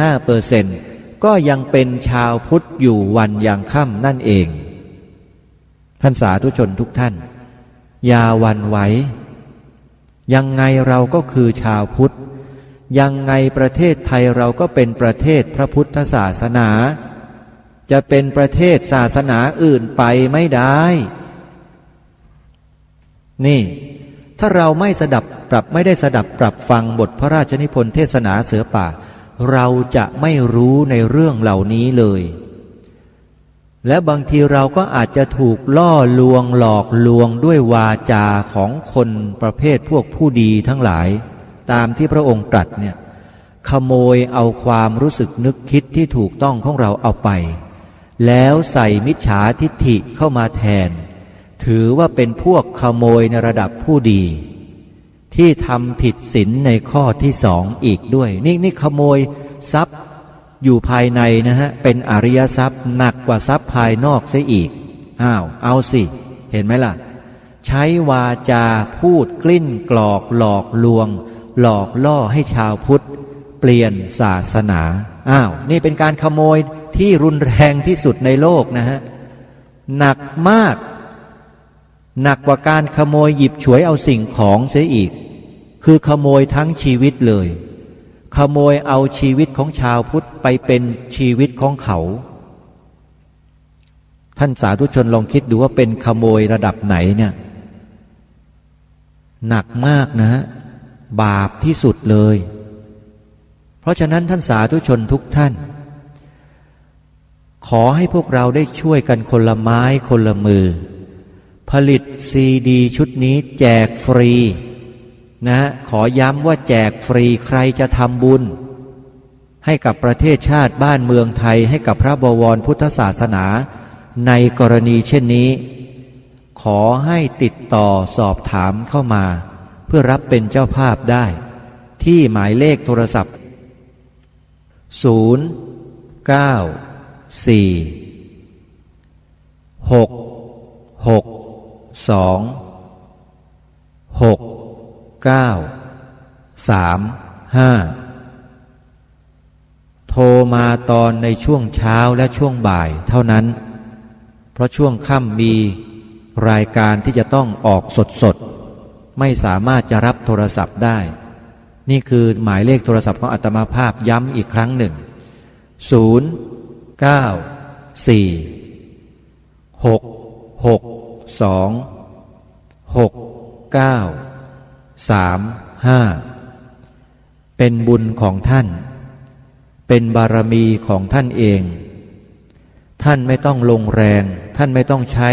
F: 94.75% ก็ยังเป็นชาวพุทธอยู่วันยังค่ำนั่นเองท่านสาธุชนทุกท่านอย่าหวั่นไหวยังไงเราก็คือชาวพุทธยังไงประเทศไทยเราก็เป็นประเทศพระพุทธศาสนาจะเป็นประเทศศาสนาอื่นไปไม่ได้นี่ถ้าเราไม่ได้สดับปรับฟังบทพระราชนิพนธ์เทศนาเสือป่าเราจะไม่รู้ในเรื่องเหล่านี้เลยและบางทีเราก็อาจจะถูกล่อลวงหลอกลวงด้วยวาจาของคนประเภทพวกผู้ดีทั้งหลายตามที่พระองค์ตรัสเนี่ยขโมยเอาความรู้สึกนึกคิดที่ถูกต้องของเราเอาไปแล้วใส่มิจฉาทิฏฐิเข้ามาแทนถือว่าเป็นพวกขโมยในระดับผู้ดีที่ทำผิดศีลในข้อที่สองอีกด้วยนี่ขโมยทรัพย์อยู่ภายในนะฮะเป็นอริยทรัพย์หนักกว่าทรัพย์ภายนอกเสียอีกเอาสิเห็นไหมล่ะใช้วาจาพูดกลิ้นกลอกหลอกลวงหลอกล่อให้ชาวพุทธเปลี่ยนศาสนานี่เป็นการขโมยที่รุนแรงที่สุดในโลกนะฮะหนักมากหนักกว่าการขโมยหยิบฉวยเอาสิ่งของเสียอีกคือขโมยทั้งชีวิตเลยขโมยเอาชีวิตของชาวพุทธไปเป็นชีวิตของเขาท่านสาธุชนลองคิดดูว่าเป็นขโมยระดับไหนเนี่ยหนักมากนะฮะบาปที่สุดเลยเพราะฉะนั้นท่านสาธุชนทุกท่านขอให้พวกเราได้ช่วยกันคนละไม้คนละมือผลิตซีดีชุดนี้แจกฟรีนะขอย้ำว่าแจกฟรีใครจะทำบุญให้กับประเทศชาติบ้านเมืองไทยให้กับพระบวรพุทธศาสนาในกรณีเช่นนี้ขอให้ติดต่อสอบถามเข้ามาเพื่อรับเป็นเจ้าภาพได้ที่หมายเลขโทรศัพท์โทรมาตอนในช่วงเช้าและช่วงบ่ายเท่านั้นเพราะช่วงค่ำมีรายการที่จะต้องออกสดไม่สามารถจะรับโทรศัพท์ได้นี่คือหมายเลขโทรศัพท์ของอาตมาภาพย้ำอีกครั้งหนึ่งเป็นบุญของท่านเป็นบารมีของท่านเองท่านไม่ต้องลงแรงท่านไม่ต้องใช้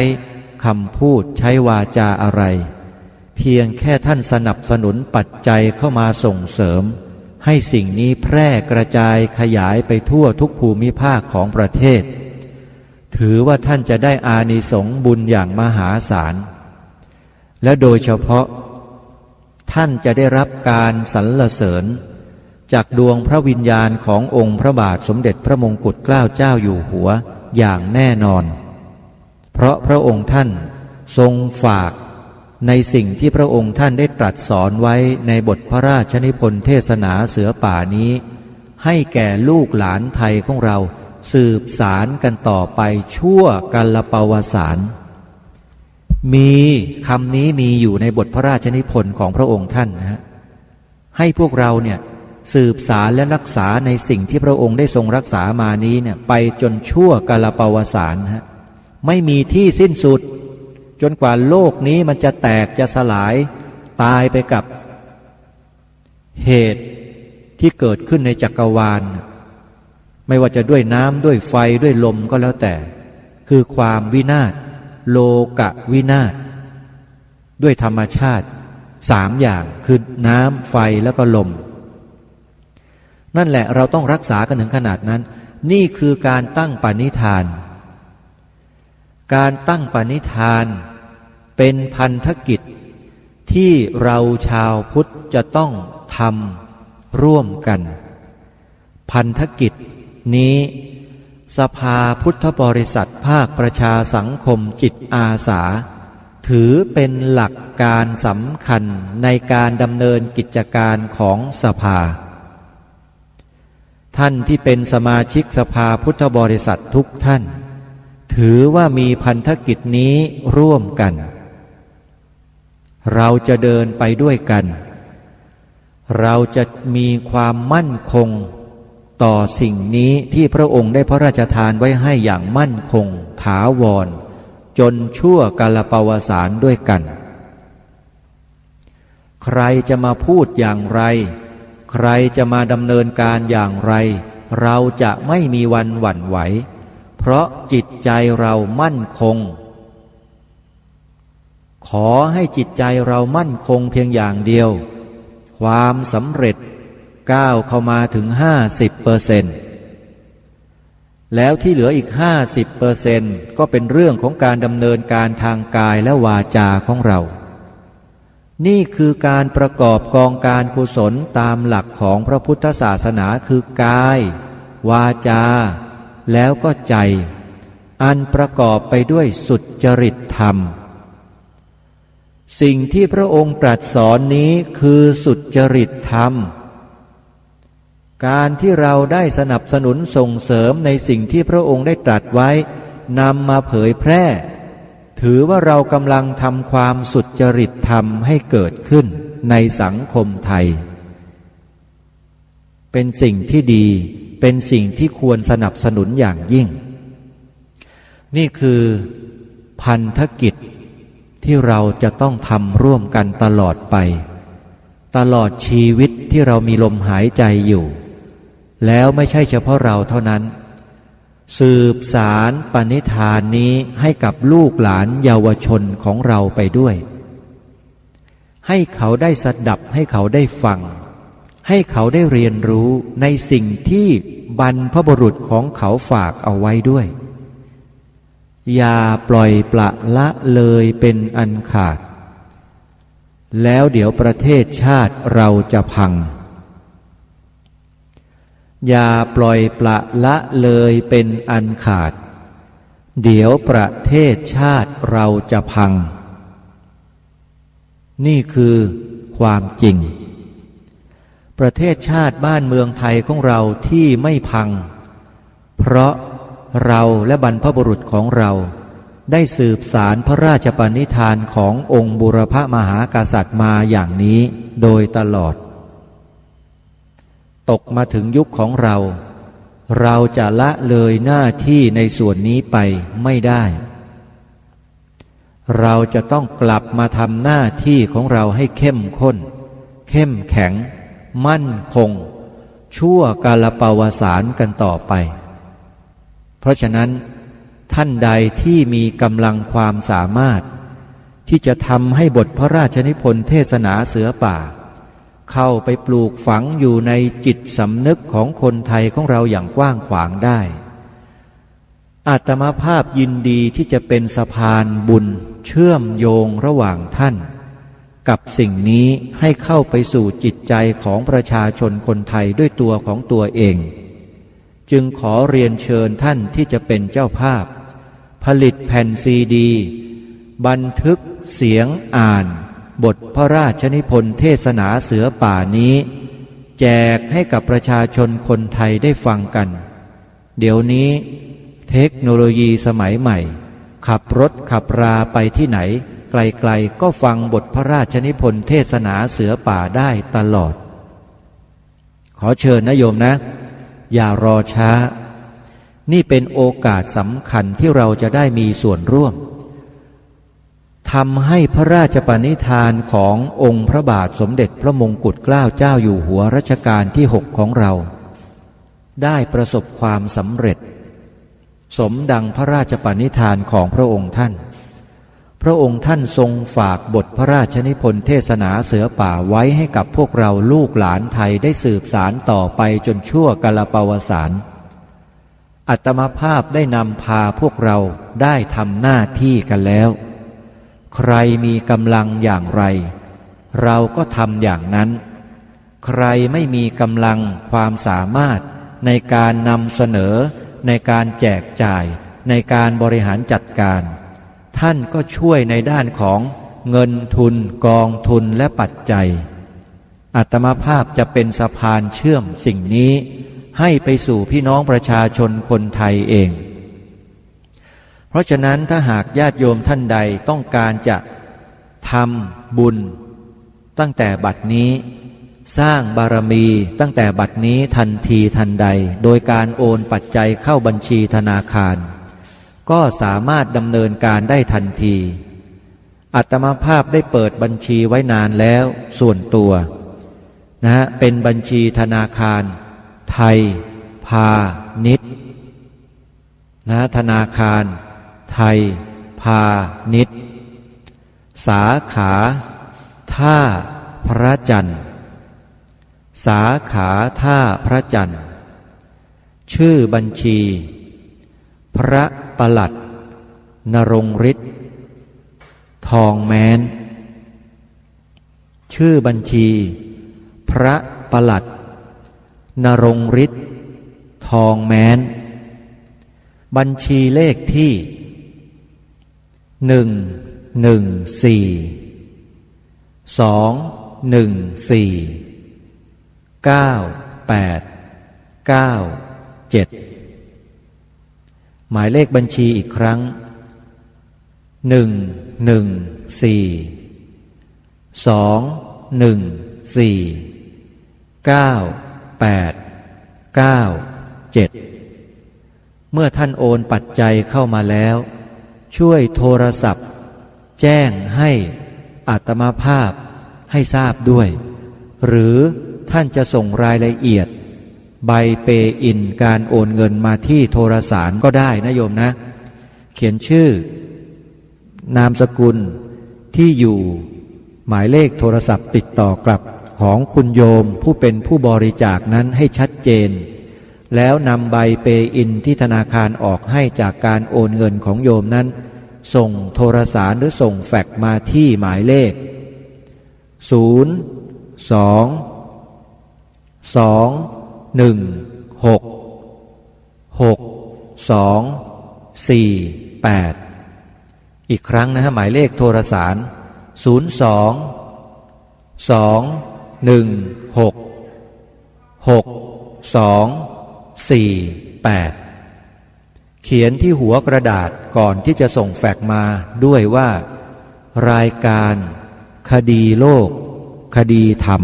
F: คำพูดใช้วาจาอะไรเพียงแค่ท่านสนับสนุนปัจจัยเข้ามาส่งเสริมให้สิ่งนี้แพร่กระจายขยายไปทั่วทุกภูมิภาคของประเทศถือว่าท่านจะได้อานิสงส์บุญอย่างมหาศาลและโดยเฉพาะท่านจะได้รับการสรรเสริญจากดวงพระวิญญาณขององค์พระบาทสมเด็จพระมงกุฎเกล้าเจ้าอยู่หัวอย่างแน่นอนเพราะพระองค์ท่านทรงฝากในสิ่งที่พระองค์ท่านได้ตรัสสอนไว้ในบทพระราชนิพนธ์เทศนาเสือป่านี้ให้แก่ลูกหลานไทยของเราสืบสารกันต่อไปชั่วกาลปวสานมีคำนี้มีอยู่ในบทพระราชนิพนธ์ของพระองค์ท่านนะฮะให้พวกเราเนี่ยสืบสารและรักษาในสิ่งที่พระองค์ได้ทรงรักษามานี้เนี่ยไปจนชั่วกาลปวสานฮะไม่มีที่สิ้นสุดจนกว่าโลกนี้มันจะแตกจะสลายตายไปกับเหตุที่เกิดขึ้นในจักรวาลไม่ว่าจะด้วยน้ำด้วยไฟด้วยลมก็แล้วแต่คือความวินาศโลกะวินาศด้วยธรรมชาติสามอย่างคือน้ำไฟแล้วก็ลมนั่นแหละเราต้องรักษากันถึงขนาดนั้นนี่คือการตั้งปณิธานการตั้งปณิธานเป็นพันธกิจที่เราชาวพุทธจะต้องทำร่วมกันพันธกิจนี้ สภาพุทธบริษัทภาคประชาสังคมจิตอาสาถือเป็นหลักการสำคัญในการดำเนินกิจการของสภาท่านที่เป็นสมาชิกสภาพุทธบริษัททุกท่านถือว่ามีพันธกิจนี้ร่วมกันเราจะเดินไปด้วยกันเราจะมีความมั่นคงต่อสิ่งนี้ที่พระองค์ได้พระราชทานไว้ให้อย่างมั่นคงถาวรจนชั่วกาลปวสานด้วยกันใครจะมาพูดอย่างไรใครจะมาดำเนินการอย่างไรเราจะไม่มีวันหวั่นไหวเพราะจิตใจเรามั่นคงขอให้จิตใจเรามั่นคงเพียงอย่างเดียวความสำเร็จก้าวเข้ามาถึง 50% แล้วที่เหลืออีก 50% ก็เป็นเรื่องของการดำเนินการทางกายและวาจาของเรานี่คือการประกอบกองการกุศลตามหลักของพระพุทธศาสนาคือกายวาจาแล้วก็ใจอันประกอบไปด้วยสุจริตธรรมสิ่งที่พระองค์ตรัสสอนนี้คือสุจริตธรรมการที่เราได้สนับสนุนส่งเสริมในสิ่งที่พระองค์ได้ตรัสไว้นำมาเผยแพร่ถือว่าเรากำลังทำความสุจริตธรรมให้เกิดขึ้นในสังคมไทยเป็นสิ่งที่ดีเป็นสิ่งที่ควรสนับสนุนอย่างยิ่งนี่คือพันธกิจที่เราจะต้องทำร่วมกันตลอดไปตลอดชีวิตที่เรามีลมหายใจอยู่แล้วไม่ใช่เฉพาะเราเท่านั้นสืบสารปณิธานนี้ให้กับลูกหลานเยาวชนของเราไปด้วยให้เขาได้สดับให้เขาได้ฟังให้เขาได้เรียนรู้ในสิ่งที่บรรพบุรุษของเขาฝากเอาไว้ด้วยอย่าปล่อยปละละเลยเป็นอันขาดแล้วเดี๋ยวประเทศชาติเราจะพังอย่าปล่อยปละละเลยเป็นอันขาดเดี๋ยวประเทศชาติเราจะพังนี่คือความจริงประเทศชาติบ้านเมืองไทยของเราที่ไม่พังเพราะเราและบรรพบุรุษของเราได้สืบสารพระราชปณิธานขององค์บูรพมหากษัตริย์มาอย่างนี้โดยตลอดตกมาถึงยุคของเราเราจะละเลยหน้าที่ในส่วนนี้ไปไม่ได้เราจะต้องกลับมาทำหน้าที่ของเราให้เข้มข้นเข้มแข็งมั่นคงชั่วกาลปวสานกันต่อไปเพราะฉะนั้นท่านใดที่มีกำลังความสามารถที่จะทำให้บทพระราชนิพนธ์เทศนาเสือป่าเข้าไปปลูกฝังอยู่ในจิตสำนึกของคนไทยของเราอย่างกว้างขวางได้อาตมาภาพยินดีที่จะเป็นสะพานบุญเชื่อมโยงระหว่างท่านกับสิ่งนี้ให้เข้าไปสู่จิตใจของประชาชนคนไทยด้วยตัวของตัวเองจึงขอเรียนเชิญท่านที่จะเป็นเจ้าภาพผลิตแผ่นซีดีบันทึกเสียงอ่านบทพระราชนิพนธ์เทศนาเสือป่านี้แจกให้กับประชาชนคนไทยได้ฟังกันเดี๋ยวนี้เทคโนโลยีสมัยใหม่ขับรถขับราไปที่ไหนไกลๆก็ฟังบทพระราชนิพนธ์เทศนาเสือป่าได้ตลอดขอเชิญนะโยมนะอย่ารอช้านี่เป็นโอกาสสำคัญที่เราจะได้มีส่วนร่วมทำให้พระราชปณิธานขององค์พระบาทสมเด็จพระมงกุฎเกล้าเจ้าอยู่หัวรัชกาลที่ 6ของเราได้ประสบความสำเร็จสมดังพระราชปณิธานของพระองค์ท่านพระองค์ท่านทรงฝากบทพระราชนิพนธ์เทศนาเสือป่าไว้ให้กับพวกเราลูกหลานไทยได้สืบสารต่อไปจนชั่วกาลปวสานอาตมาภาพได้นำพาพวกเราได้ทำหน้าที่กันแล้วใครมีกำลังอย่างไรเราก็ทำอย่างนั้นใครไม่มีกำลังความสามารถในการนำเสนอ ในการแจกจ่ายในการบริหารจัดการ ท่านก็ช่วยในด้านของเงินทุนกองทุนและปัจจัยอาตมาภาพจะเป็นสะพานเชื่อมสิ่งนี้ให้ไปสู่พี่น้องประชาชนคนไทยเองเพราะฉะนั้นถ้าหากญาติโยมท่านใดต้องการจะทำบุญตั้งแต่บัดนี้สร้างบารมีตั้งแต่บัดนี้ทันทีทันใดโดยการโอนปัจจัยเข้าบัญชีธนาคารก็สามารถดำเนินการได้ทันทีอาตมาภาพได้เปิดบัญชีไว้นานแล้วส่วนตัวเป็นบัญชีธนาคารไทยพาณิชย์ธนาคารไทยพาณิชย์สาขาท่าพระจันทร์สาขาท่าพระจันทร์ชื่อบัญชีพระปลัดนรงฤทธิ์ทองแม้นชื่อบัญชีพระปลัดนรงฤทธิ์ทองแม้นบัญชีเลขที่114-214-9897หมายเลขบัญชีอีกครั้ง114-214-9897เมื่อท่านโอนปัจจัยเข้ามาแล้วช่วยโทรศัพท์แจ้งให้อาตมาภาพให้ทราบด้วยหรือท่านจะส่งรายละเอียดใบเปย์อินการโอนเงินมาที่โทรสารก็ได้นะโยมนะเขียนชื่อนามสกุลที่อยู่หมายเลขโทรศัพท์ติดต่อกลับของคุณโยมผู้เป็นผู้บริจาคนั้นให้ชัดเจนแล้วนำใบเปย์อินที่ธนาคารออกให้จากการโอนเงินของโยมนั้นส่งโทรสารหรือส่งแฟกซ์มาที่หมายเลข02-166-6248อีกครั้งหมายเลขโทรสาร02-216-6248เขียนที่หัวกระดาษก่อนที่จะส่งแฟกซ์มาด้วยว่ารายการคดีโลกคดีธรรม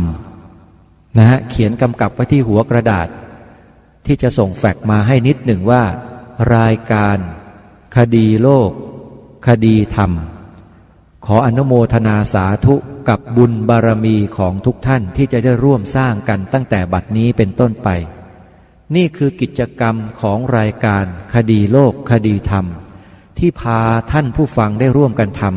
F: เขียนกำกับไว้ที่หัวกระดาษที่จะส่งแฟกซ์มาให้นิดหนึ่งว่ารายการคดีโลกคดีธรรมขออนุโมทนาสาธุกับบุญบารมีของทุกท่านที่จะได้ร่วมสร้างกันตั้งแต่บัดนี้เป็นต้นไปนี่คือกิจกรรมของรายการคดีโลกคดีธรรมที่พาท่านผู้ฟังได้ร่วมกันทำ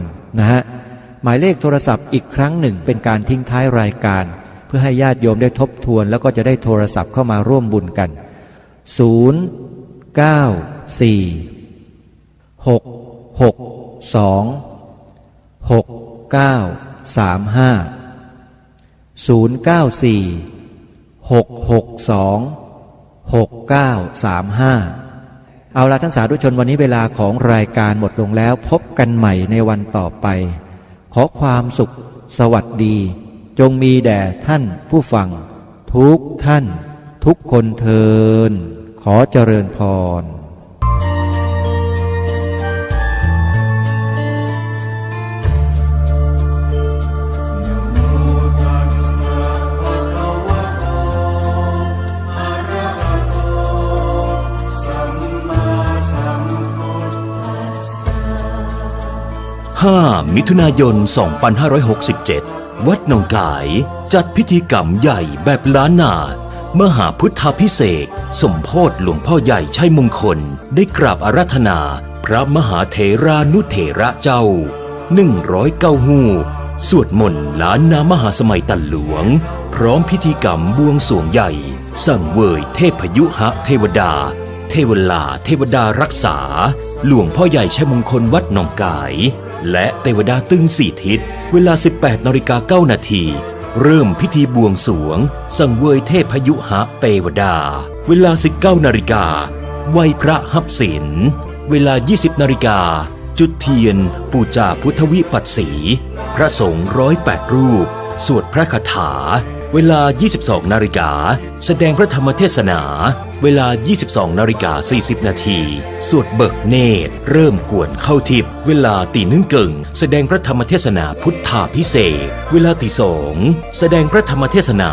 F: หมายเลขโทรศัพท์อีกครั้งหนึ่งเป็นการทิ้งท้ายรายการเพื่อให้ญาติโยมได้ทบทวนแล้วก็จะได้โทรศัพท์เข้ามาร่วมบุญกันเอาละท่านสาธุชนวันนี้เวลาของรายการหมดลงแล้วพบกันใหม่ในวันต่อไปขอความสุขสวัสดีจงมีแด่ท่านผู้ฟังทุกท่านทุกคนเทินขอเจริญพร
G: 5 มิถุนายน 2567 วัดหนองกายจัดพิธีกรรมใหญ่แบบล้านนามหาพุทธาภิเษกสมโภชหลวงพ่อใหญ่ชัยมงคลได้กราบอาราธนาพระมหาเถรานุเถระเจ้า109 หูสวดมนต์ล้านนามหาสมัยตันหลวงพร้อมพิธีกรรมบวงสรวงใหญ่สั่งเวยเทพยุหะเทวดาเทวลาเทวดารักษาหลวงพ่อใหญ่ชัยมงคลวัดหนองกายและเทวดาตึง4 ทิศเวลา 18:09 นาทีเริ่มพิธีบวงสรวงสังเวยเทพยุหะเทวดาเวลา 19:00 น. ไหว้พระหับศีลเวลา 20 นาฬิกาจุดเทียนปูจาพุทธวิปัสสีพระสงฆ์108 รูปสวดพระคาถาเวลา 22 นาฬิกาแสดงพระธรรมเทศนาเวลา 22 นาฬิกา 40 นาทีสวดเบิกเนตรเริ่มกวนเข้าทิพย์เวลาตีหนึ่งเกิงแสดงพระธรรมเทศนาพุทธาพิเศษกเวลาตีสองแสดงพระธรรมเทศนา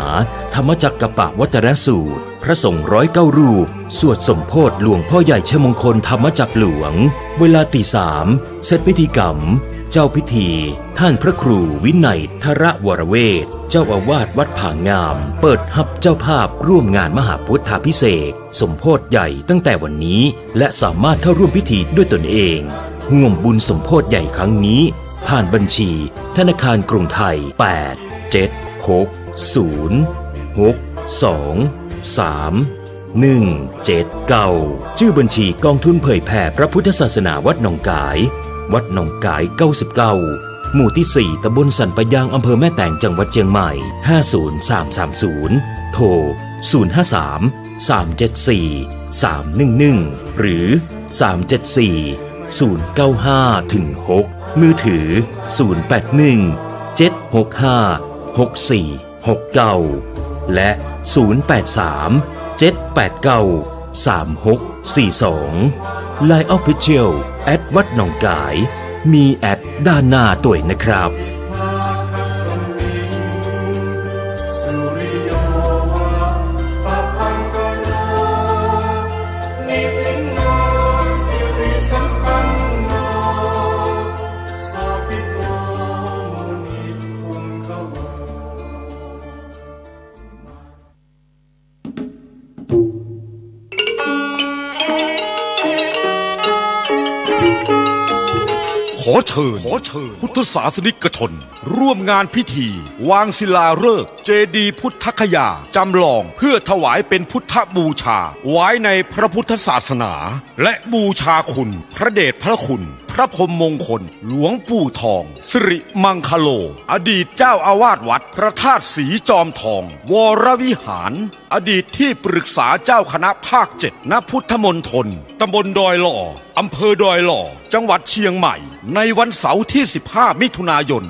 G: ธรรมจักรปวัตรสูตรพระสงฆ์109 รูปสวดสมโภชหลวงพ่อใหญ่ชัยมงคลธรรมจักรหลวงเวลาตีสามเสร็จพิธีกรรมเจ้าพิธีท่านพระครูวินัยธระวรเวทเจ้าอาวาสวัดผางามเปิดฮับเจ้าภาพร่วมงานมหาพุทธาภิเษกสมโภชใหญ่ตั้งแต่วันนี้และสามารถเข้าร่วมพิธีด้วยตนเองร่วมบุญสมโภชใหญ่ครั้งนี้ผ่านบัญชีธนาคารกรุงไทย8 7 6 0 6 2 3 1 7 9ชื่อบัญชีกองทุนเผยแผ่พระพุทธศาสนาวัดหนองกายวัดหนองกาย99หมู่ที่ 4 ตำบลสันปะยางอำเภอแม่แตงจังหวัดเชียงใหม่50330โทร053 374 311หรือ374 095 6มือถือ081 765 6469และ083 789 3642 Line Official แอดวัดหนองกายมีแอดด้านหน้าตัวนะครับ
A: ขอเชิญพุทธศาสนิกชนร่วมงานพิธีวางศิลาฤกษ์เจดีย์พุทธคยาจำลองเพื่อถวายเป็นพุทธบูชาไว้ในพระพุทธศาสนาและบูชาคุณพระเดชพระคุณพระพรหมมงคลหลวงปู่ทองสิริมังคโลอดีตเจ้าอาวาสวัดพระธาตุศรีจอมทองวรวิหารอดีตที่ปรึกษาเจ้าคณะภาค 7 ณ พุทธมณฑลตำบลดอยหล่ออำเภอดอยหล่อจังหวัดเชียงใหม่ในวันเสาร์ที่ 15 มิถุนายน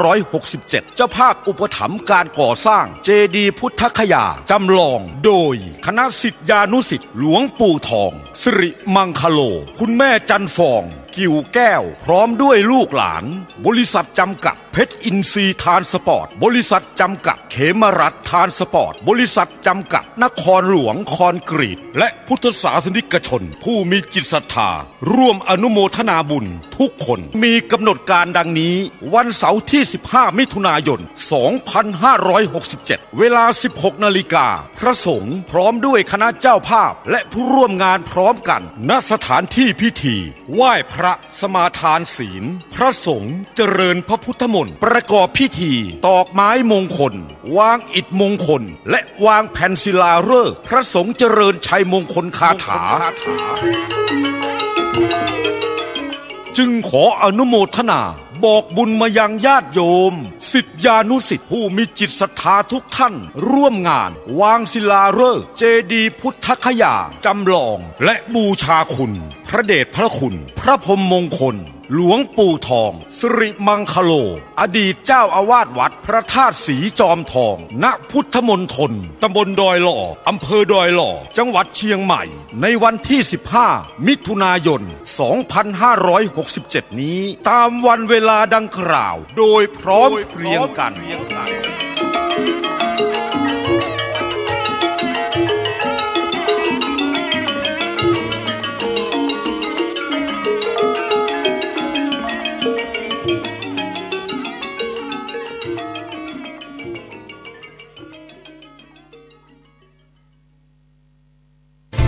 A: 2567 เจ้าภาพอุปถัมภ์การก่อสร้างเจดีย์พุทธคยาจำลองโดยคณะศิษยานุศิษย์หลวงปู่ทองสิริมังคโลคุณแม่จันฟองกิ่วแก้วพร้อมด้วยลูกหลานบริษัทจำกัดเพชรอินทรีย์ทานสปอร์ตบริษัทจำกัดเขมรัฐทานสปอร์ตบริษัทจำกัดนครหลวงคอนกรีตและพุทธศาสนิกชนผู้มีจิตศรัทธาร่วมอนุโมทนาบุญทุกคนมีกำหนดการดังนี้วันเสาร์ที่ 15 มิถุนายน 2567 เวลา 16 นาฬิกาพระสงฆ์พร้อมด้วยคณะเจ้าภาพและผู้ร่วมงานพร้อมกันณสถานที่พิธีไหว้พระสมาทานศีลพระสงฆ์เจริญพระพุทธมนต์ประกอบพิธีตอกไม้มงคลวางอิฐมงคลและวางแผ่นศิลาฤกษ์พระสงฆ์เจริญชัยมงคลคาถาจึงขออนุโมทนาบอกบุญมายังญาติโยมศิษยานุศิษย์ผู้มีจิตศรัทธาทุกท่านร่วมงานวางศิลาฤกษ์เจดีย์พุทธคยาจำลองและบูชาคุณพระเดชพระคุณพระพรหมมงคลหลวงปู่ทองสิริมังคโลอดีตเจ้าอาวาสวัดพระธาตุศรีจอมทองณพุทธมณฑลตำบลดอยหล่ออำเภอดอยหล่อจังหวัดเชียงใหม่ในวันที่ 15 มิถุนายน 2567 นี้ตามวันเวลาดังกล่าวโดยพร้อมเพรียงกัน